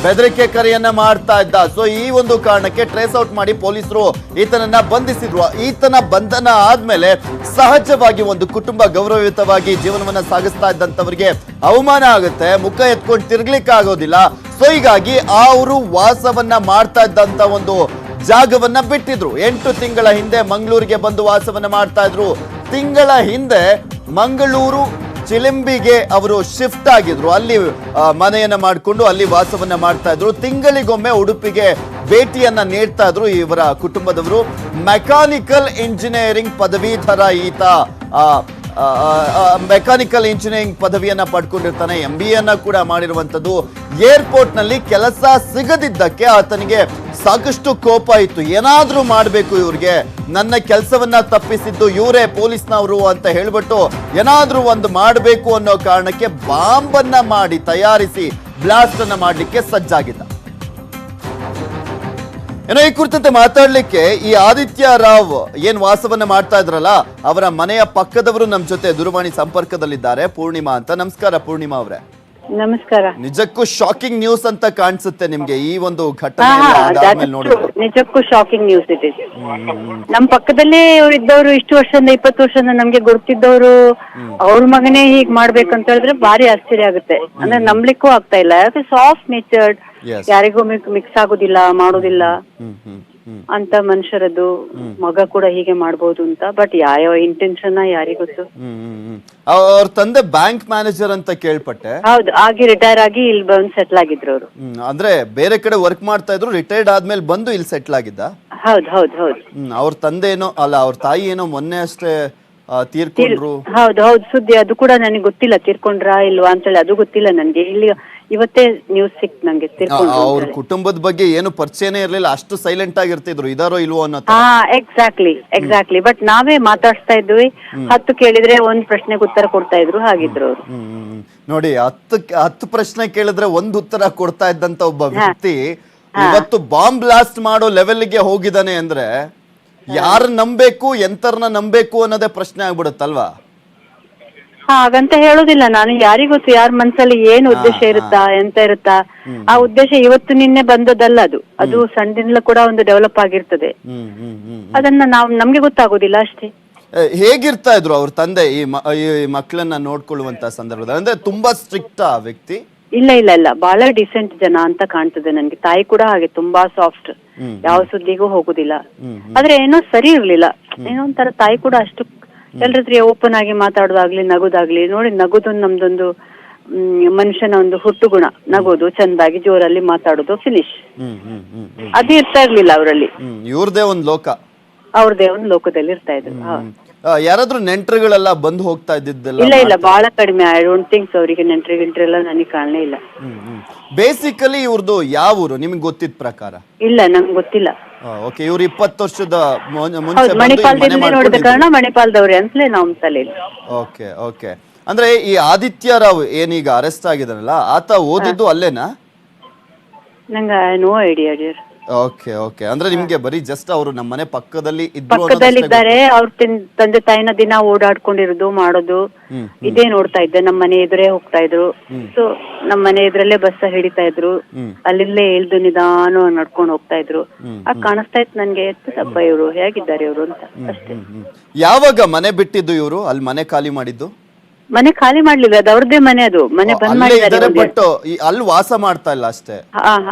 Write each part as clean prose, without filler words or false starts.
ಬೆದರಿಕೆ ಕರೆಯನ್ನ ಮಾಡ್ತಾ ಇದ್ದ. ಸೊ ಈ ಒಂದು ಕಾರಣಕ್ಕೆ ಟ್ರೇಸ್ ಔಟ್ ಮಾಡಿ ಪೊಲೀಸರು ಈತನನ್ನ ಬಂಧಿಸಿದ್ರು. ಈತನ ಬಂಧನ ಆದ್ಮೇಲೆ ಸಹಜವಾಗಿ ಒಂದು ಕುಟುಂಬ ಗೌರವಯುತವಾಗಿ ಜೀವನವನ್ನ ಸಾಗಿಸ್ತಾ ಇದ್ದಂತವರಿಗೆ ಅವಮಾನ ಆಗುತ್ತೆ, ಮುಖ ಎತ್ಕೊಂಡು ತಿರ್ಗ್ಲಿಕ್ಕೆ ಆಗೋದಿಲ್ಲ. ಸೊ ಹೀಗಾಗಿ ಅವರು ವಾಸವನ್ನ ಮಾಡ್ತಾ ಇದ್ದಂತ ಒಂದು ಜಾಗವನ್ನ ಬಿಟ್ಟಿದ್ರು. 8 ತಿಂಗಳ ಹಿಂದೆ ಮಂಗಳೂರಿಗೆ ಬಂದು ವಾಸವನ್ನ ಮಾಡ್ತಾ ಇದ್ರು. ತಿಂಗಳ ಹಿಂದೆ ಮಂಗಳೂರು ಚಿಲಿಂಬಿಗೆ ಅವರು ಶಿಫ್ಟ್ ಆಗಿದ್ರು. ಅಲ್ಲಿ ಮನೆಯನ್ನ ಮಾಡಿಕೊಂಡು ಅಲ್ಲಿ ವಾಸವನ್ನ ಮಾಡ್ತಾ ಇದ್ರು. ತಿಂಗಳಿಗೊಮ್ಮೆ ಉಡುಪಿಗೆ ಭೇಟಿಯನ್ನ ನೀಡ್ತಾ ಇದ್ರು ಇವರ ಕುಟುಂಬದವರು. ಮೆಕ್ಯಾನಿಕಲ್ ಇಂಜಿನಿಯರಿಂಗ್ ಪದವೀಧರ ಈತ. ಮೆಕ್ಯಾನಿಕಲ್ ಇಂಜಿನಿಯರಿಂಗ್ ಪದವಿಯನ್ನ ಪಡ್ಕೊಂಡಿರ್ತಾನೆ. MBA ಅನ್ನ ಕೂಡ ಮಾಡಿರುವಂತದ್ದು. ಏರ್ಪೋರ್ಟ್ ನಲ್ಲಿ ಕೆಲಸ ಸಿಗದಿದ್ದಕ್ಕೆ ಆತನಿಗೆ ಸಾಕಷ್ಟು ಕೋಪ ಇತ್ತು. ಏನಾದ್ರೂ ಮಾಡಬೇಕು ಇವ್ರಿಗೆ, ನನ್ನ ಕೆಲಸವನ್ನ ತಪ್ಪಿಸಿದ್ದು ಇವರೇ ಪೊಲೀಸ್ನವರು ಅಂತ ಹೇಳ್ಬಿಟ್ಟು ಏನಾದ್ರೂ ಒಂದು ಮಾಡಬೇಕು ಅನ್ನೋ ಕಾರಣಕ್ಕೆ ಬಾಂಬ್ ಅನ್ನ ಮಾಡಿ ತಯಾರಿಸಿ ಬ್ಲಾಸ್ಟ್ ಅನ್ನ ಮಾಡ್ಲಿಕ್ಕೆ ಸಜ್ಜಾಗಿದ್ದ. ಏನೋ ಈ ಕುರಿತಂತೆ ಮಾತಾಡ್ಲಿಕ್ಕೆ ಈ ಆದಿತ್ಯ ರಾವ್ ಏನ್ ವಾಸವನ್ನ ಮಾಡ್ತಾ ಇದ್ರಲ್ಲ ಅವರ ಮನೆಯ ಪಕ್ಕದವರು ನಮ್ ಜೊತೆ ದೂರವಾಣಿ ಸಂಪರ್ಕದಲ್ಲಿದ್ದಾರೆ. ಪೂರ್ಣಿಮಾ ಅಂತ. ನಮಸ್ಕಾರ ಪೂರ್ಣಿಮಾ ಅವರೇ. ನಮಸ್ಕಾರ. ನಿಜಕ್ಕೂ ಶಾಕಿಂಗ್ ನ್ಯೂಸ್ ಅಂತ ಕಾಣಿಸುತ್ತೆ ನಿಮ್ಗೆ ಈ ಒಂದು ಘಟನೆ ನೋಡಿದ್ರೆ? ನಿಜಕ್ಕೂ ಶಾಕಿಂಗ್ ನ್ಯೂಸ್ ಇದೆ. ನಮ್ ಪಕ್ಕದಲ್ಲೇ ಇವ್ರು ಇದ್ದವರು ಇಷ್ಟು ವರ್ಷದಿಂದ 20 ವರ್ಷದಿಂದ ನಮ್ಗೆ ಗೊತ್ತಿದ್ದವರು ಅವ್ರ ಮಗನೇ ಹೀಗ್ ಮಾಡ್ಬೇಕಂತ ಹೇಳಿದ್ರೆ ಭಾರಿ ಆಶ್ಚರ್ಯ ಆಗುತ್ತೆ. ಅಂದ್ರೆ ನಂಬ್ಲಿಕ್ಕೂ ಆಗ್ತಾ ಇಲ್ಲ. ಯಾಕೆ ಸಾಫ್ಟ್ ನೇಚರ್ಡ್, ಯಾರಿಗೂ ಮಿಕ್ಸ್ ಆಗುದಿಲ್ಲ, ಮಾಡೋದಿಲ್ಲ ಅಂತ ಮನುಷ್ಯರದ್ದು ಮಗ ಕೂಡ ಹೀಗೆ ಮಾಡ್ಬೋದು ಅಂತ. ಬಟ್ ಯಾವ ಇಂಟೆನ್ಷನ್ ಯಾರಿಗ್ ಗೊತ್ತು. ಅವ್ರ ತಂದೆ ಬ್ಯಾಂಕ್ ಮ್ಯಾನೇಜರ್ ಅಂತ ಕೇಳ್ಪಟ್ಟೆ. ಹೌದು, ಆಗಿ ರಿಟೈರ್ ಆಗಿ ಇಲ್ಲಿ ಬಂದು ಸೆಟ್ಲ್ ಆಗಿದ್ರು ಅವರು. ಅಂದ್ರೆ ಬೇರೆ ಕಡೆ ವರ್ಕ್ ಮಾಡ್ತಾ ಇದ್ರು, ರಿಟೈರ್ಡ್ ಆದ್ಮೇಲೆ ಬಂದು ಇಲ್ಲಿ ಸೆಟ್ಲ್ ಆಗಿದ್ದ. ಹೌದು ಹೌದು ಹೌದು. ಅವ್ರ ತಂದೆ ಏನೋ ಅಲ್ಲ, ಅವ್ರ ತಾಯಿ ಏನೋ ಮೊನ್ನೆ ಅಷ್ಟೇ ತೀರ್ಕೊಂಡ್ರು. ಹೌದು ಹೌದು, ಸುದ್ದಿ ಅದು ಕೂಡ ನನಗೆ ಗೊತ್ತಿಲ್ಲ. ತೀರ್ಕೊಂಡ್ರಾ ಇಲ್ವಾ ಅಂತೇಳಿ ಅದು ಗೊತ್ತಿಲ್ಲ ನನ್ಗೆ. ಇಲ್ಲಿ ಇವತ್ತೇ ನ್ಯೂಸ್ ಸಿಕ್ತು ನಂಗೆ. ಅವ್ರ ಕುಟುಂಬದ ಬಗ್ಗೆ ಏನು ಪರಿಚಯನೇ ಇರ್ಲಿಲ್ಲ, ಅಷ್ಟು ಸೈಲೆಂಟ್ ಆಗಿರ್ತಿದ್ರು, ಇದಾರೋ ಇಲ್ವೋ ಅನ್ನೋ. ಎಕ್ಸಾಕ್ಟ್ಲಿ. ಬಟ್ ನಾವೇ ಮಾತಾಡ್ಸ್ತಾ ಇದ್ವಿ. 10 ಕೇಳಿದ್ರೆ 1 ಪ್ರಶ್ನೆಗೆ ಉತ್ತರ ಕೊಡ್ತಾ ಇದ್ರು, ಹಾಗಿದ್ರು ಅವರು. ನೋಡಿ, 10 ಪ್ರಶ್ನೆ ಕೇಳಿದ್ರೆ 1 ಉತ್ತರ ಕೊಡ್ತಾ ಇದ್ದಂತ ಒಬ್ಬ ವ್ಯಕ್ತಿ ಇವತ್ತು ಬಾಂಬ್ ಬ್ಲಾಸ್ಟ್ ಮಾಡೋ ಲೆವೆಲ್ಗೆ ಹೋಗಿದ್ದಾನೆ ಅಂದ್ರೆ ಯಾರ ನಂಬೇಕು, ಎಂತರ್ನ ನಂಬೇಕು ಅನ್ನೋದೇ ಪ್ರಶ್ನೆ ಆಗ್ಬಿಡುತ್ತಲ್ವಾ? ಹಾಗಂತ ಹೇಳುದಿಲ್ಲ ನಾನು. ಯಾರಿಗ್ ಗೊತ್ತು ಯಾರ ಮನ್ಸಲ್ಲಿ ಏನ್ ಉದ್ದೇಶ ಇರುತ್ತಾ, ಎಂತ ಇರುತ್ತಾ. ಆ ಉದ್ದೇಶ ಇವತ್ತು ನಿನ್ನೆ ಬಂದದಲ್ಲ. ಅದು ಸಣ್ಣದಿಂದಲೂ ಕೂಡ ಒಂದು ಡೆವಲಪ್ ಆಗಿರ್ತದೆ. ಅದನ್ನ ನಮ್ಗೆ ಗೊತ್ತಾಗೋದಿಲ್ಲ ಅಷ್ಟೇ. ಹೇಗಿರ್ತಾ ಇದ್ರು ಅವ್ರ ತಂದೆ ಈ ಮಕ್ಕಳನ್ನ ನೋಡ್ಕೊಳ್ಳುವಂತ ಸಂದರ್ಭದಲ್ಲಿ? ಅಂದ್ರೆ ತುಂಬಾ ಸ್ಟ್ರಿಕ್ಟ್ ಆ ವ್ಯಕ್ತಿ? ಇಲ್ಲ, ಬಹಳ ಡಿಸೆಂಟ್ ಜನ ಅಂತ ಕಾಣ್ತದೆ ನನ್ಗೆ. ತಾಯಿ ಕೂಡ ಹಾಗೆ ತುಂಬಾ ಸಾಫ್ಟ್, ಯಾವ ಸುದ್ದಿಗೂ ಹೋಗುದಿಲ್ಲ. ಆದ್ರೆ ಏನೋ ಸರಿ ಇರ್ಲಿಲ್ಲ. ಏನೋ ಒಂಥರ ತಾಯಿ ಕೂಡ ಅಷ್ಟು ಎಲ್ರ ಹತ್ರ ಓಪನ್ ಆಗಿ ಮಾತಾಡೋದಾಗ್ಲಿ, ನಗೋದಾಗ್ಲಿ. ನೋಡಿ, ನಗೋದು ನಮ್ದೊಂದು ಮನುಷ್ಯನ ಒಂದು ಹುಟ್ಟು ಗುಣ. ನಗೋದು, ಚಂದಾಗಿ ಜೋರಲ್ಲಿ ಮಾತಾಡೋದು, ಫಿನಿಶ್. ಅದು ಇರ್ತಾ ಇರ್ಲಿಲ್ಲ ಅವರಲ್ಲಿ. ಇವ್ರದೇ ಒಂದ್ ಲೋಕ, ಅವ್ರದೇ ಒಂದು ಲೋಕದಲ್ಲಿ ಇರ್ತಾ ಇದ್ರು. ಯಾರಾದ್ರೂ ನೆಂಟ್ರುಗಳೆಲ್ಲ ಬಂದು ಹೋಗ್ತಾ ಇದ್ದಿದ್ದಲ್ಲ? ಇಲ್ಲ, ಬಹಳ ಕಡಿಮೆ. ಐ ಡೋಂಟ್ ಥಿಂಕ್ ಅವರಿಗೆ ನೆಂಟ್ರಿಗಿಂಟ್ರೆಲ್ಲ ನನಗೆ ಕಾಣಲೇ ಇಲ್ಲ. ಬೇಸಿಕಲಿ ಇವ್ರದ್ದು ಯಾವ ಊರು ನಿಮ್ಗೆ ಗೊತ್ತಿದ್ದ ಪ್ರಕಾರ? ಇಲ್ಲ, ನಂಗೆ ಗೊತ್ತಿಲ್ಲ. ಓಕೆ, ಇವ್ರು 20 ವರ್ಷದ ಮಣಿಪಾಲದಿಂದ ನೋಡಿದ ಕಾರಣ ಮಣಿಪಾಲದವ್ರೆ ಅಂತಲೇ ನಾವು ತಲೆಯಲ್ಲಿ. ಓಕೆ. ಅಂದ್ರೆ ಈ ಆದಿತ್ಯ ರಾವ್ ಏನೀಗ ಅರೆಸ್ಟ್ ಆಗಿದಾರಲ್ಲ, ಆತ ಓದಿದ್ದು ಅಲ್ಲೇನಾ? ನಂಗೆ ನೋ ಐಡಿಯಾ ಡಿಯರ್. ಓಕೆ. ಅಂದ್ರೆ ನಿಮ್ಗೆ ಬರೀ ಜಸ್ಟ್ ಅವರು ನಮ್ಮ ಮನೆ ಪಕ್ಕದಲ್ಲಿ ಇದ್ದಾರೆ. ಅವ್ರ ತಂದೆ ತಾಯಿನ ದಿನ ಓಡಾಡ್ಕೊಂಡಿರೋದು, ಮಾಡೋದು ಇದೇ ನೋಡ್ತಾ ಇದ್ದೆ. ನಮ್ಮ ಮನೆ ಎದುರೇ ಹೋಗ್ತಾ ಇದ್ರು. ಸೊ ನಮ್ಮ ಮನೆ ಎದುರಲ್ಲೇ ಬಸ್ ಹಿಡಿತಾ ಇದ್ರು. ಅಲ್ಲಿಂದಲೇ ಇಳ್ದು ನಿಧಾನ ನಡ್ಕೊಂಡು ಹೋಗ್ತಾ ಇದ್ರು. ಕಾಣಿಸ್ತಾ ಇತ್ತು ನನ್ಗೆ, ಎತ್ತಪ್ಪ ಇವ್ರು ಹೇಗಿದ್ದಾರೆ ಇವ್ರು ಅಂತ ಅಷ್ಟೇ. ಯಾವಾಗ ಮನೆ ಬಿಟ್ಟಿದ್ದು ಇವರು? ಅಲ್ಲಿ ಮನೆ ಖಾಲಿ ಮಾಡಿದ್ದು? ಮನೆ ಖಾಲಿ ಮಾಡ್ಲಿಲ್ಲ, ಅದು ಅವ್ರದ್ದೇ ಮನೆ. ಅದು ಮನೆ ಬಂದ್ ಮಾಡಿದ್ದಾರೆ. ಅಲ್ಲಿ ವಾಸ ಮಾಡ್ತಾ ಇಲ್ಲ ಅಷ್ಟೇ.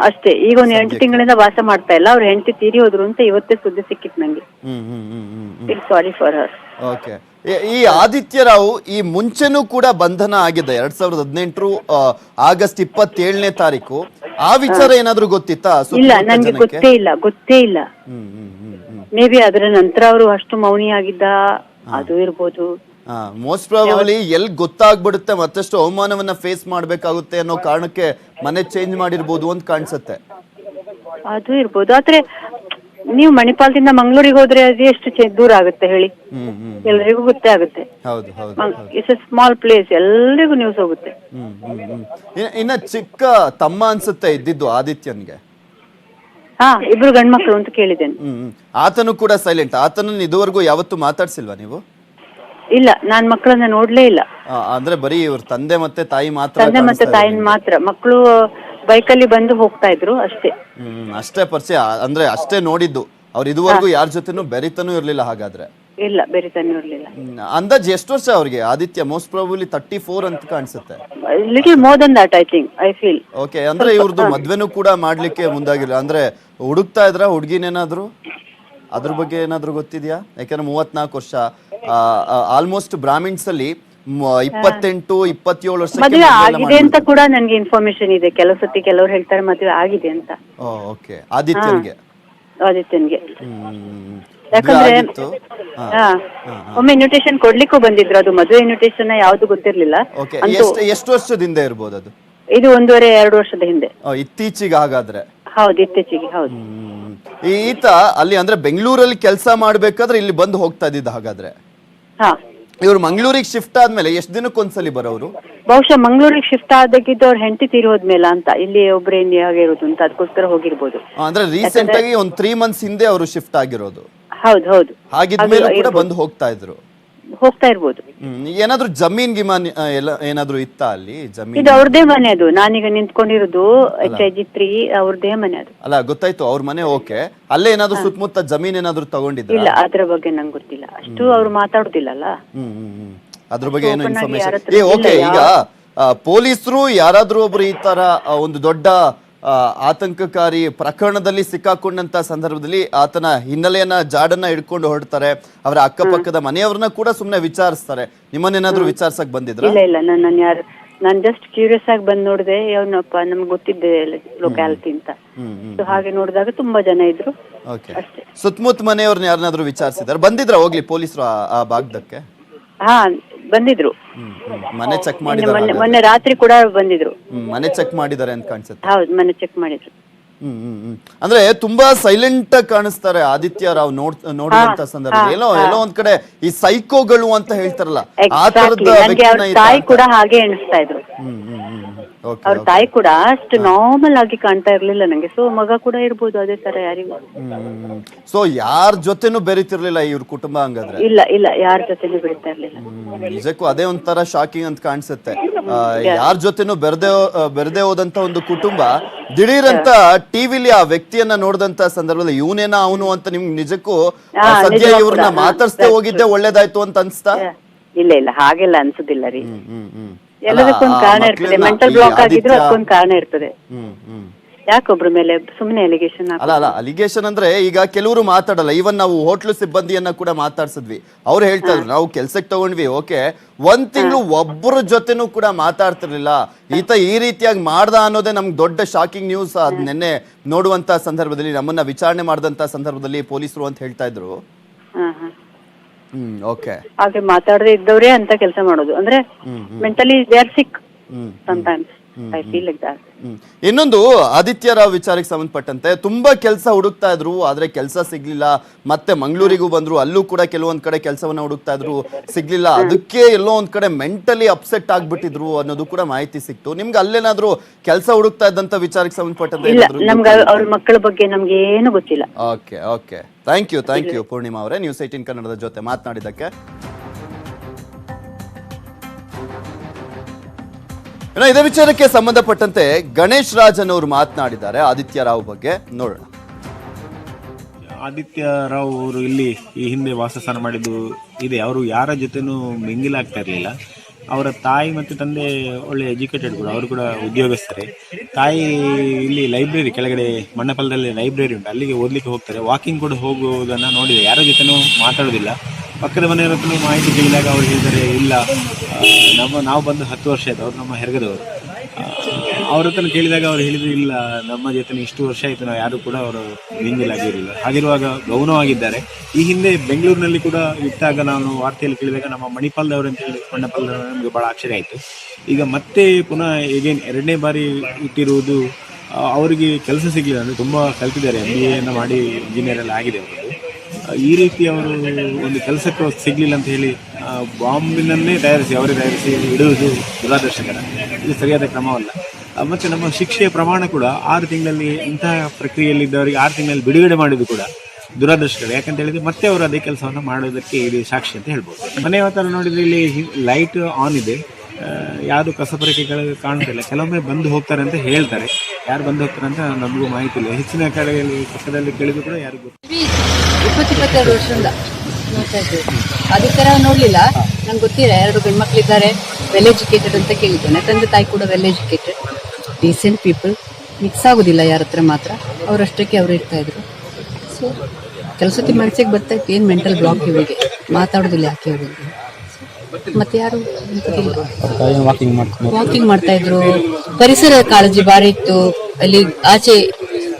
ಅಷ್ಟೇ. ಈಗ ಒಂದು 8 ತಿಂಗಳಿಂದ ವಾಸ ಮಾಡ್ತಾ ಇಲ್ಲ. ಅವ್ರ ಹೆಂಡತಿ ತೀರಿ ಹೋದ್ರು ಅಂತ ಇವತ್ತೇ ಸುದ್ದಿ ಸಿಕ್ಕಿತ್ತು ನಂಗೆ. Sorry for her. ಓಕೆ. ಈ ಆದಿತ್ಯ ರಾವ್ ಈ ಮುಂಚೆನೂ ಕೂಡ ಬಂಧನ ಆಗಿದೆ. 2018 ಆಗಸ್ಟ್ 27ನೇ ತಾರೀಕು. ಆ ವಿಚಾರ ಏನಾದ್ರೂ ಗೊತ್ತಿತ್ತಾ? ಇಲ್ಲ, ನಂಗೆ ಗೊತ್ತೇ ಇಲ್ಲ. ಮೇ ಬಿ ಅದರ ನಂತರ ಅವರು ಅಷ್ಟು ಮೌನಿ ಆಗಿದ್ದ, ಅದು ಇರ್ಬೋದು. ಮೋಸ್ಟ್ ಪ್ರಾಬಬ್ಲಿ ಎಲ್ಲಿ ಗೊತ್ತಾಗ್ಬಿಡುತ್ತೆ, ಮತ್ತಷ್ಟು ಅವಮಾನವನ್ನ ಫೇಸ್ ಮಾಡ್ಬೇಕಾಗುತ್ತೆ ಅನ್ನೋ ಕಾರಣಕ್ಕೆ ಮನೆ ಚೇಂಜ್ ಮಾಡಿರ್ಬೋದು ಅಂತ ಕಾಣಿಸುತ್ತೆ. ಅದು ಇರ್ಬೋದು. ಆದ್ರೆ ನೀವು ಮಣಿಪಾಲದಿಂದ ಮಂಗಳೂರಿಗೆ ಹೋದ್ರೆ ಅದು ಎಷ್ಟು ದೂರ ಆಗುತ್ತೆ ಹೇಳಿ? ಎಲ್ರಿಗೂ ಗೊತ್ತೇ ಆಗುತ್ತೆ. ಇಟ್ಸ್ ಎ ಸ್ಮಾಲ್ ಪ್ಲೇಸ್, ಎಲ್ರಿಗೂ ನ್ಯೂಸ್ ಹೋಗುತ್ತೆ. ಇನ್ನ ಚಿಕ್ಕ ತಮ್ಮ ಅನ್ಸುತ್ತೆ ಇದ್ದಿದ್ದು ಆದಿತ್ಯನ್ಗೆ. ಇಬ್ರು ಗಂಡ್ಮಕ್ಳು ಅಂತ ಕೇಳಿದ್ದೇನೆ. ಆತನು ಕೂಡ ಸೈಲೆಂಟ್. ಆತನನ್ನು ಇದುವರೆಗೂ ಯಾವತ್ತೂ ಮಾತಾಡ್ಸಿಲ್ವಾ ನೀವು? ಇಲ್ಲ, ನಾನ್ ಮಕ್ಕಳನ್ನ ನೋಡ್ಲೇ ಇಲ್ಲ. ಅಂದ್ರೆ ಬರೀ ಇವ್ರ ತಂದೆ ಮತ್ತೆ ತಾಯಿ ಮಾತ್ರ? ತಂದೆ ಮತ್ತೆ ತಾಯಿನ ಮಾತ್ರ. ಮಕ್ಕಳು ಬೈಕಲ್ಲಿ ಬಂದು ಹೋಗ್ತಾ ಇದ್ರು ಅಷ್ಟೇ. ಅಷ್ಟೇ ಪರಿಚಯ, ಅಂದ್ರೆ ಅಷ್ಟೇ ನೋಡಿದ್ದು. ಅವ್ರು ಇದುವರೆಗೂ ಯಾರ ಜೊತೆನೂ ಬೆರಿತಾನೂ ಇರ್ಲಿಲ್ಲ ಹಾಗಾದ್ರೆ? ಇಲ್ಲ, ಬೆರಿತಾನೆ ಇರ್ಲಿಲ್ಲ. ಅಂದಾಜ್ ಎಷ್ಟು ವರ್ಷ ಅವ್ರಿಗೆ ಆದಿತ್ಯ? ಮೋಸ್ಟ್ ಪ್ರಾಬಬ್ಲಿ 34 ಅಂತ ಕಾಣಿಸುತ್ತೆ. Little more than that I feel. Okay, ಅಂದ್ರೆ ಇವ್ರದ್ದು ಮದ್ವೆನೂ ಕೂಡ ಮಾಡ್ಲಿಕ್ಕೆ ಮುಂದಾಗಿಲ್ಲ, ಅಂದ್ರೆ ಹುಡುಕ್ತಾ ಇದ್ರ ಹುಡುಗಿನೇನಾದ್ರು? ಅದ್ರ ಬಗ್ಗೆ ಏನಾದ್ರು ಗೊತ್ತಿದ್ಯಾ? ಯಾಕಂದ್ರೆ 34 ವರ್ಷ, ಆಲ್ಮೋಸ್ಟ್ ಬ್ರಾಹ್ಮಿಣ್ಸ್ ಅಲ್ಲಿ 28-27 ವರ್ಷ ಮದುವೆ ಆಗಿದೆ ಅಂತ ಕೂಡ ನನ್ಗೆ ಇನ್ಫಾರ್ಮೇಶನ್ ಇದೆ. ಕೆಲವು ಸತಿ ಕೆಲವ್ರು ಹೇಳ್ತಾರೆ ಮದುವೆ ಆಗಿದೆ ಅಂತ. ಓಕೆ, ಆದಿತ್ಯನ್ಗೆ? ಯಾಕಂದ್ರೆ ಒಮ್ಮೆ ಇನ್ವಿಟೇಷನ್ ಕೊಡ್ಲಿಕ್ಕೂ ಬಂದಿದ್ರು. ಅದು ಮದುವೆ ಇನ್ವಿಟೇಷನ್ ಯಾವ್ದು ಗೊತ್ತಿರ್ಲಿಲ್ಲ. ಎಷ್ಟು ವರ್ಷದಿಂದ ಇರ್ಬೋದು ಅದು? ಇದು 1.5-2 ವರ್ಷದ ಹಿಂದೆ. ಇತ್ತೀಚೆಗೆ ಹಾಗಾದ್ರೆ? ಹೌದು, ಇತ್ತೀಚೆಗೆ. ಹೌದು. ಈತ ಅಲ್ಲಿ ಅಂದ್ರೆ ಬೆಂಗಳೂರಲ್ಲಿ ಕೆಲಸ ಮಾಡ್ಬೇಕಾದ್ರೆ ಇಲ್ಲಿ ಬಂದು ಹೋಗ್ತಾ ಇದ್ದಿದ್ದ ಹಾಗಾದ್ರೆ? ಇವ್ರು ಮಂಗಳೂರಿಗೆ ಶಿಫ್ಟ್ ಆದ್ಮೇಲೆ ಎಷ್ಟು ದಿನಕ್ಕೊಂದ್ಸಲಿ ಬರೋರು? ಬಹುಶಃ ಮಂಗಳೂರಿಗೆ ಶಿಫ್ಟ್ ಆದಾಗಿದ್ದು ಅವ್ರ ಹೆಂಡತಿ ತೀರೋದ್ಮೇಲೆ ಅಂತ, ಇಲ್ಲಿ ಒಬ್ರು ಆಗಿರೋದು ಅಂತ ಅದಕ್ಕೋಸ್ಕರ ಹೋಗಿರ್ಬೋದು. ಅಂದ್ರೆ ರೀಸೆಂಟ್ ಆಗಿ ಒಂದು 3 months ಹಿಂದೆ ಅವರು ಶಿಫ್ಟ್ ಆಗಿರೋದು? ಹೌದು. ಹಾಗಿದ್ಮೇಲೆ ಕೂಡ ಬಂದು ಹೋಗ್ತಾ ಇದ್ರು? ಹೋಗ್ತಾ ಇರ್ಬೋದು. ಏನಾದ್ರು ಜಮೀನ್ ಗಿಮಾನ್ ಎಲ್ಲ ಏನಾದ್ರು ಇತ್ತ ಅಲ್ಲಿ? ಜಮೀನ್ ಇದು ಅವ್ರದೇ ಮನೆ. ಅದು ನಾನೀಗ ನಿಂತ್ಕೊಂಡಿರೋದು HIG3 ಅವ್ರದೇ ಮನೆ. ಅದು ಅಲ್ಲ, ಗೊತ್ತಾಯ್ತು ಅವ್ರ ಮನೆ. ಓಕೆ, ಅಲ್ಲೇ ಏನಾದ್ರು ಸುತ್ತಮುತ್ತ ಜಮೀನ್ ಏನಾದ್ರು ತಗೊಂಡಿದ್ರ? ಇಲ್ಲ, ಅದ್ರ ಬಗ್ಗೆ ನಂಗೆ ಗೊತ್ತಿಲ್ಲ. ಅಷ್ಟು ಅವ್ರು ಮಾತಾಡುದಿಲ್ಲಲ್ಲ, ಅದ್ರ ಬಗ್ಗೆ ಏನು ಇನ್ಫಾರ್ಮೇಶನ್? ಓಕೆ, ಈಗ ಪೊಲೀಸರು ಯಾರಾದ್ರೂ ಒಬ್ರು ಈ ತರ ಒಂದು ದೊಡ್ಡ ಆತಂಕಕಾರಿ ಪ್ರಕರಣದಲ್ಲಿ ಸಿಕ್ಕಾಕೊಂಡಂತ ಸಂದರ್ಭದಲ್ಲಿ ಆತನ ಹಿನ್ನೆಲೆಯನ್ನ ಜಾಡನ್ನ ಹಿಡ್ಕೊಂಡು ಹೊರಡ್ತಾರೆ. ಅವರ ಅಕ್ಕಪಕ್ಕದ ಮನೆಯವ್ರನ್ನ ಕೂಡ ಸುಮ್ನೆ ವಿಚಾರಿಸ್ತಾರೆ. ನಿಮ್ಮನ್ನೇನಾದ್ರೂ ವಿಚಾರಿಸಕ್ ಬಂದಿದ್ರ? ಇಲ್ಲ, ನಾನು ಜಸ್ಟ್ ಕ್ಯೂರಿಯಸ್ ಆಗಿ ಬಂದ್ ನೋಡಿದೆ. ಅವನಪ್ಪ ನಮ್ಗೆ ಗೊತ್ತಿದ್ದೆ ಲೊಕ್ಯಾಲಿಟಿ ಅಂತ. ಹಾಗೆ ನೋಡಿದಾಗ ತುಂಬಾ ಜನ ಇದ್ರು. ಸುತ್ತಮುತ್ತ ಮನೆಯವ್ರನ್ನ ಯಾರನ್ನಾದ್ರೂ ವಿಚಾರಿಸಿದಾರೆ? ಬಂದಿದ್ರ ಹೋಗ್ಲಿ ಪೊಲೀಸರು ಆ ಭಾಗದಕ್ಕೆ? ಬಂದಿದ್ರು. ಮನೆ ಚೆಕ್ ಮಾಡಿದ್ದಾರೆ? ಮೊನ್ನೆ ರಾತ್ರಿ ಕೂಡ ಬಂದಿದ್ರು. ಮನೆ ಚೆಕ್ ಮಾಡಿದ್ದಾರೆ ಅಂತ ಕಾಣಿಸುತ್ತೆ. ಹೌದು, ಮನೆ ಚೆಕ್ ಮಾಡಿದ್ರು. ಅಂದ್ರೆ ತುಂಬಾ ಸೈಲೆಂಟ್ ಆಗಿ ಕಾಣಿಸ್ತಾರೆ ಆದಿತ್ಯ ರಾವ್ ನೋಡುವಂತ ಸಂದರ್ಭ. ಎಲ್ಲೋ ಒಂದ್ ಕಡೆ ಈ ಸೈಕೋಗಳು ಅಂತ ಹೇಳ್ತಾರಲ್ಲ, ಆ ತರದ ತಾಯಿ ಕೂಡ ಹಾಗೆ ಎಣಿಸ್ತಾ ಇದ್ರು. ಅವ್ರ ತಾಯಿ ಕೂಡ ಅಷ್ಟು ನಾರ್ಮಲ್ ಆಗಿ ಕಾಣ್ತಾ ಇರ್ಲಿಲ್ಲ ನಂಗೆ. ಸೊ ಮಗ ಕೂಡ ಇರ್ಬೋದು ಅದೇ ತರ, ಯಾರಿಗೂ. ಸೊ ಯಾರ ಜೊತೆನೂ ಬೆರಿತಿರ್ಲಿಲ್ಲ ಇವ್ರ ಕುಟುಂಬ ಹಂಗಾದ್ರೆ? ಇಲ್ಲ, ಯಾರ ಜೊತೆನೂ ಬೆರಿತಾ ಇರ್ಲಿಲ್ಲ. ನಿಜಕ್ಕೂ ಅದೇ ಒಂಥರ ಶಾಕಿಂಗ್ ಅಂತ ಕಾಣಿಸುತ್ತೆ. ಯಾರ ಜೊತೆನೂ ಬೆರೆದೇ ಹೋದಂತ ಒಂದು ಕುಟುಂಬ ದಿಢೀರಂತ ಟಿವಿಲಿ ಆ ವ್ಯಕ್ತಿಯನ್ನ ನೋಡಿದಂತ ಸಂದರ್ಭದಲ್ಲಿ ಇವನೇನ ಅವನು ಅಂತ ನಿಮ್ಗೆ ನಿಜಕ್ಕೂ ಸದ್ಯ ಇವ್ರನ್ನ ಮಾತಾಡ್ಸ್ದೆ ಹೋಗಿದ್ದೆ ಒಳ್ಳೇದಾಯ್ತು ಅಂತ ಅನ್ಸ್ತಾ? ಇಲ್ಲ, ಹಾಗೆಲ್ಲ ಅನ್ಸುದಿಲ್ಲ ರೀ. ಎಲ್ಲದಕ್ಕೊಂದು ಕಾರಣ ಇರ್ತದೆ. ಮೆಂಟಲ್ ಬ್ಲಾಕ್ ಆಗಿದ್ರು ಅದಕ್ಕೊಂದು ಕಾರಣ ಇರ್ತದೆ. ಯಾಕೊಬ್ರ ಮೇಲೆ ಸುಮ್ಮನೆ ಅಲಿಗೇಷನ್? ಅಲ್ಲ, ಅಲಿಗೇಷನ್ ಅಂದ್ರೆ ಈಗ ಕೆಲವರು ಮಾತಾಡಲ್ಲ. ಈವನ್ ನಾವು ಹೋಟ್ಲು ಸಿಬ್ಬಂದಿಯನ್ನ ಕೂಡ ಮಾತಾಡ್ಸಿದ್ವಿ. ಅವ್ರು ಹೇಳ್ತಾ ಇದ್ರು, ನಾವು ಕೆಲ್ಸಕ್ಕೆ ತಗೊಂಡ್ವಿ, ಓಕೆ, 1 ತಿಂಗಳು ಒಬ್ಬರ ಜೊತೆನೂ ಕೂಡ ಮಾತಾಡ್ತಿರ್ಲಿಲ್ಲ. ಈತ ಈ ರೀತಿಯಾಗಿ ಮಾಡ್ದ ಅನ್ನೋದೇ ನಮ್ಗೆ ದೊಡ್ಡ ಶಾಕಿಂಗ್ ನ್ಯೂಸ್. ಅದ್ ನೆನ್ನೆ ನೋಡುವಂತ ಸಂದರ್ಭದಲ್ಲಿ, ನಮ್ಮನ್ನ ವಿಚಾರಣೆ ಮಾಡಿದಂತ ಸಂದರ್ಭದಲ್ಲಿ ಪೊಲೀಸರು ಅಂತ ಹೇಳ್ತಾ ಇದ್ರು. ಓಕೆ, ಹಾಗೆ ಮಾತಾಡದೆ ಇದ್ದವ್ರೆ ಅಂತ ಕೆಲಸ ಮಾಡೋದು. ಅಂದ್ರೆ mentally they are sick sometimes. I feel like that. ಇನ್ನೊಂದು ಆದಿತ್ಯ ರಾವ್ ವಿಚಾರಕ್ಕೆ ಸಂಬಂಧಪಟ್ಟಂತೆ ತುಂಬಾ ಕೆಲಸ ಹುಡುಕ್ತಾ ಇದ್ರು, ಆದ್ರೆ ಕೆಲಸ ಸಿಗ್ಲಿಲ್ಲ. ಮತ್ತೆ ಮಂಗಳೂರಿಗೂ ಬಂದ್ರು, ಅಲ್ಲೂ ಕೂಡ ಕೆಲವೊಂದ್ ಕಡೆ ಕೆಲಸವನ್ನ ಹುಡುಕ್ತಾ ಇದ್ರು, ಸಿಗ್ಲಿಲ್ಲ. ಅದಕ್ಕೆ ಎಲ್ಲೋ ಒಂದ್ ಕಡೆ ಮೆಂಟಲಿ ಅಪ್ಸೆಟ್ ಆಗ್ಬಿಟ್ಟಿದ್ರು ಅನ್ನೋದು ಕೂಡ ಮಾಹಿತಿ ಸಿಕ್ತು. ನಿಮ್ಗೆ ಅಲ್ಲೇನಾದ್ರೂ ಕೆಲಸ ಹುಡುಕ್ತಾ ಇದ್ದಂತ ವಿಚಾರಕ್ಕೆ ಸಂಬಂಧಪಟ್ಟಂತೆ? ನಮ್ಗೆ ಅವ್ರ ಮಕ್ಕಳ ಬಗ್ಗೆ ನಮ್ಗೆ ಏನು ಗೊತ್ತಿಲ್ಲ. ಓಕೆ, ಥ್ಯಾಂಕ್ ಯು ಪೂರ್ಣಿಮಾ ಅವರೇ, ನ್ಯೂಸ್ 18 ಕನ್ನಡದ ಜೊತೆ ಮಾತನಾಡಿದ್ದಕ್ಕೆ. ಇದೇ ವಿಚಾರಕ್ಕೆ ಸಂಬಂಧಪಟ್ಟಂತೆ ಗಣೇಶ್ ರಾಜನ್ ಅವರು ಮಾತನಾಡಿದ್ದಾರೆ ಆದಿತ್ಯ ರಾವ್ ಬಗ್ಗೆ, ನೋಡೋಣ. ಆದಿತ್ಯ ರಾವ್ ಅವರು ಇಲ್ಲಿ ಈ ಹಿಂದೆ ವಾಸಸ್ಥಾನ ಮಾಡಿದ್ದು ಇದೆ. ಅವರು ಯಾರ ಜೊತೆನೂ ಮಿಂಗಿಲಾಗ್ತಾ ಇರಲಿಲ್ಲ. ಅವರ ತಾಯಿ ಮತ್ತು ತಂದೆ ಒಳ್ಳೆ ಎಜುಕೇಟೆಡ್ ಕೂಡ, ಅವರು ಕೂಡ ಉದ್ಯೋಗಸ್ಥರೇ. ತಾಯಿ ಇಲ್ಲಿ ಲೈಬ್ರರಿ ಕೆಳಗಡೆ ಮಣ್ಣಪಲ್ಲದಲ್ಲಿ ಲೈಬ್ರರಿ ಉಂಟು, ಅಲ್ಲಿಗೆ ಓದಲಿಕ್ಕೆ ಹೋಗ್ತಾರೆ. ವಾಕಿಂಗ್ ಕೂಡ ಹೋಗುವುದನ್ನು ನೋಡಿದೆ. ಯಾರ ಜೊತೆನೂ ಮಾತಾಡೋದಿಲ್ಲ. ಪಕ್ಕದ ಮನೆಯವರ ಹತ್ರ ಮಾಹಿತಿ ಕೇಳಿದಾಗ ಅವ್ರು ಹೇಳಿದರೆ, ಇಲ್ಲ ನಾವು ಬಂದು 10 ವರ್ಷ ಆಯಿತು, ಅವ್ರು ನಮ್ಮ ಹೆರ್ಗದವರು. ಅವ್ರ ಹತ್ರ ಕೇಳಿದಾಗ ಅವ್ರು ಹೇಳಿದ್ರು, ಇಲ್ಲ ನಮ್ಮ ಜೊತೆ ಇಷ್ಟು ವರ್ಷ ಆಯಿತು, ನಾವು ಯಾರು ಕೂಡ ಅವರು ಮಿಂಗಿಲಾಗಿರಲಿಲ್ಲ. ಹಾಗಿರುವಾಗ ಗೌನವಾಗಿದ್ದಾರೆ. ಈ ಹಿಂದೆ ಬೆಂಗಳೂರಿನಲ್ಲಿ ಕೂಡ ಇಟ್ಟಾಗ ನಾನು ವಾರ್ತೆಯಲ್ಲಿ ಕೇಳಿದಾಗ ನಮ್ಮ ಮಣಿಪಾಲದವರು ಅಂತ ಹೇಳಿ ಮಣ್ಣಪಾಲದವರು ನಮಗೆ ಭಾಳ ಆಶ್ಚರ್ಯ ಆಯಿತು. ಈಗ ಮತ್ತೆ ಪುನಃ ಈಗೇನು 2ನೇ ಬಾರಿ ಇಟ್ಟಿರುವುದು, ಅವರಿಗೆ ಕೆಲಸ ಸಿಗಲಿಲ್ಲ. ಅಂದರೆ ತುಂಬ ಕಲ್ತಿದ್ದಾರೆ, MBA ಮಾಡಿ ಇಂಜಿನಿಯರ್ ಎಲ್ಲ ಆಗಿದೆ ಅವರದ್ದು. ಈ ರೀತಿ ಅವರು ಒಂದು ಕೆಲಸಕ್ಕೆ ಸಿಗಲಿಲ್ಲ ಅಂತ ಹೇಳಿ ಬಾಂಬಿನನ್ನೇ ಅವರೇ ತಯಾರಿಸಿ ಇಡುವುದು ದುರಾದರ್ಶಕರ. ಇದು ಸರಿಯಾದ ಕ್ರಮವಲ್ಲ. ಮತ್ತು ನಮ್ಮ ಶಿಕ್ಷೆಯ ಪ್ರಮಾಣ ಕೂಡ 6 ತಿಂಗಳಲ್ಲಿ, ಇಂತಹ ಪ್ರಕ್ರಿಯೆಯಲ್ಲಿದ್ದವರಿಗೆ 6 ತಿಂಗಳಲ್ಲಿ ಬಿಡುಗಡೆ ಮಾಡೋದು ಕೂಡ ದುರಾದರ್ಶಕರ. ಯಾಕಂತ ಹೇಳಿದ್ರೆ ಮತ್ತೆ ಅವರು ಅದೇ ಕೆಲಸವನ್ನು ಮಾಡೋದಕ್ಕೆ ಇದು ಸಾಕ್ಷಿ ಅಂತ ಹೇಳ್ಬೋದು. ಮನೆ ವಾತಾವರಣ ನೋಡಿದರೆ ಇಲ್ಲಿ ಲೈಟ್ ಆನ್ ಇದೆ, ಯಾರು ಕಸಬರಿಕೆಗಳು ಕಾಣ್ತಿಲ್ಲ. ಕೆಲವೊಮ್ಮೆ ಬಂದು ಹೋಗ್ತಾರೆ ಅಂತ ಹೇಳ್ತಾರೆ, ಯಾರು ಬಂದು ಹೋಗ್ತಾರೆ ಅಂತ ನಮಗೂ ಮಾಹಿತಿ ಇಲ್ಲ. ಹೆಚ್ಚಿನ ಕಡೆಯಲ್ಲಿ ಪಕ್ಕದಲ್ಲಿ ಕೇಳಿದ್ರು ಕೂಡ ಯಾರಿಗೂ ಗೊತ್ತಿಲ್ಲ. 22 ವರ್ಷದಿಂದ ನೋಡ್ತಾ ಇದ್ದೇವೆ. ಅದೇ ತರ ನೋಡ್ಲಿಲ್ಲ, ನಂಗೆ ಗೊತ್ತಿಲ್ಲ. 2 ಗಂಡ್ಮಕ್ಳಿದ್ದಾರೆ, ವೆಲ್ ಎಜುಕೇಟೆಡ್ ಅಂತ ಕೇಳಿದ್ದೇನೆ. ತಂದೆ ತಾಯಿ ಕೂಡ well educated, decent people. Mix ಆಗುದಿಲ್ಲ ಯಾರ ಹತ್ರ, ಮಾತ್ರ ಅವರಷ್ಟಕ್ಕೆ ಅವ್ರು ಇರ್ತಾ ಇದ್ರು. ಸೊ ಕೆಲಸತಿ ಮನಸ್ಸಿಗೆ ಬರ್ತಾ ಇತ್ತು, ಏನ್ ಮೆಂಟಲ್ ಬ್ಲಾಕ್ ಇವರಿಗೆ, ಮಾತಾಡೋದಿಲ್ಲ ಯಾಕೆ ಅವರಿಗೆ. ಮತ್ತೆ ಯಾರು ವಾಕಿಂಗ್ ಮಾಡ್ತಾ ಇದ್ರು. ಪರಿಸರ ಕಾಳಜಿ ಬಾರಿ ಇತ್ತು ಅಲ್ಲಿ. ಆಚೆ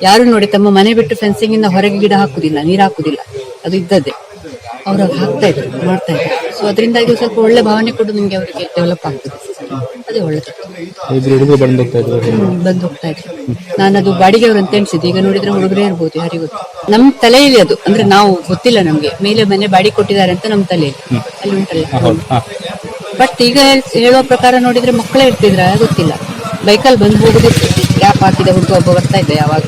ಯಾರು ನೋಡಿ ತಮ್ಮ ಮನೆ ಬಿಟ್ಟು ಫೆನ್ಸಿಂಗ್ ಇಂದ ಹೊರಗೆ ಗಿಡ ಹಾಕುದಿಲ್ಲ, ನೀರು ಹಾಕುದಿಲ್ಲ, ಅದು ಇದ್ದದ್ದೇ. ಅವ್ರು ಹಾಕ್ತಾ ಇದ್ರು, ಮಾಡ್ತಾ ಇದ್ರು. ಸೊ ಅದರಿಂದಾಗಿ ಸ್ವಲ್ಪ ಒಳ್ಳೆ ಭಾವನೆ ಕೂಡ ನಿಮ್ಗೆ ಅವರಿಗೆ ಡೆವಲಪ್ ಆಗ್ತದೆ. ಅದೇ ಒಳ್ಳೆದು. ಬಂದು ಹೋಗ್ತಾ ಇದ್ರು. ನಾನು ಅದು ಬಾಡಿಗೆ ಅವ್ರು ಅಂತ ಎಣಿಸಿದ್ದು, ಈಗ ನೋಡಿದ್ರೆ ಹುಡುಗರೇ ಇರ್ಬೋದು, ಯಾರಿಗೂ ಗೊತ್ತು. ನಮ್ ತಲೆಯಲ್ಲಿ ಅದು, ಅಂದ್ರೆ ನಾವು ಗೊತ್ತಿಲ್ಲ ನಮ್ಗೆ, ಮೇಲೆ ಮನೆ ಬಾಡಿಗೆ ಕೊಟ್ಟಿದ್ದಾರೆ ಅಂತ ನಮ್ ತಲೆಯಲ್ಲಿ ಅಲ್ಲಿ ಉಂಟಲ್ಲ. ಬಟ್ ಈಗ ಹೇಳುವ ಪ್ರಕಾರ ನೋಡಿದ್ರೆ ಮಕ್ಕಳೇ ಇರ್ತಿದ್ರ ಗೊತ್ತಿಲ್ಲ. ಬೈಕಲ್ಲಿ ಬಂದು ಹೋಗುದಿತ್ತು, ಕ್ಯಾಪ್ ಹಾಕಿದ ಹುಡುಗ ಒಬ್ಬ ಬರ್ತಾ ಇದ್ದ ಯಾವಾಗ.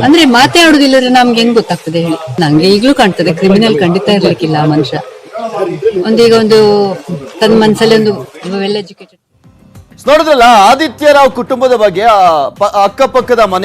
ಅಂದ್ರೆ ಮಾತಾಡುದಿಲ್ಲ, ನಮ್ಗೆ ಹೆಂಗ್ ಗೊತ್ತಾಗ್ತದೆ ಹೇಳಿ. ನಂಗೆ ಈಗ್ಲೂ ಕಾಣ್ತದೆ ಕ್ರಿಮಿನಲ್ ಖಂಡಿತ ಇರ್ಲಿಕ್ಕಿಲ್ಲ ಆ ಮನುಷ್ಯ. ಈಗ ಒಂದು ತನ್ನ ಮನ್ಸಲ್ಲಿ ಒಂದು ವೆಲ್ ಎಜುಕೇಟೆಡ್. ನೋಡಿದ್ರಲ್ಲ ಆದಿತ್ಯ ರಾವ್ ಕುಟುಂಬದ ಬಗ್ಗೆ, ಅಕ್ಕಪಕ್ಕದ ಮನೆ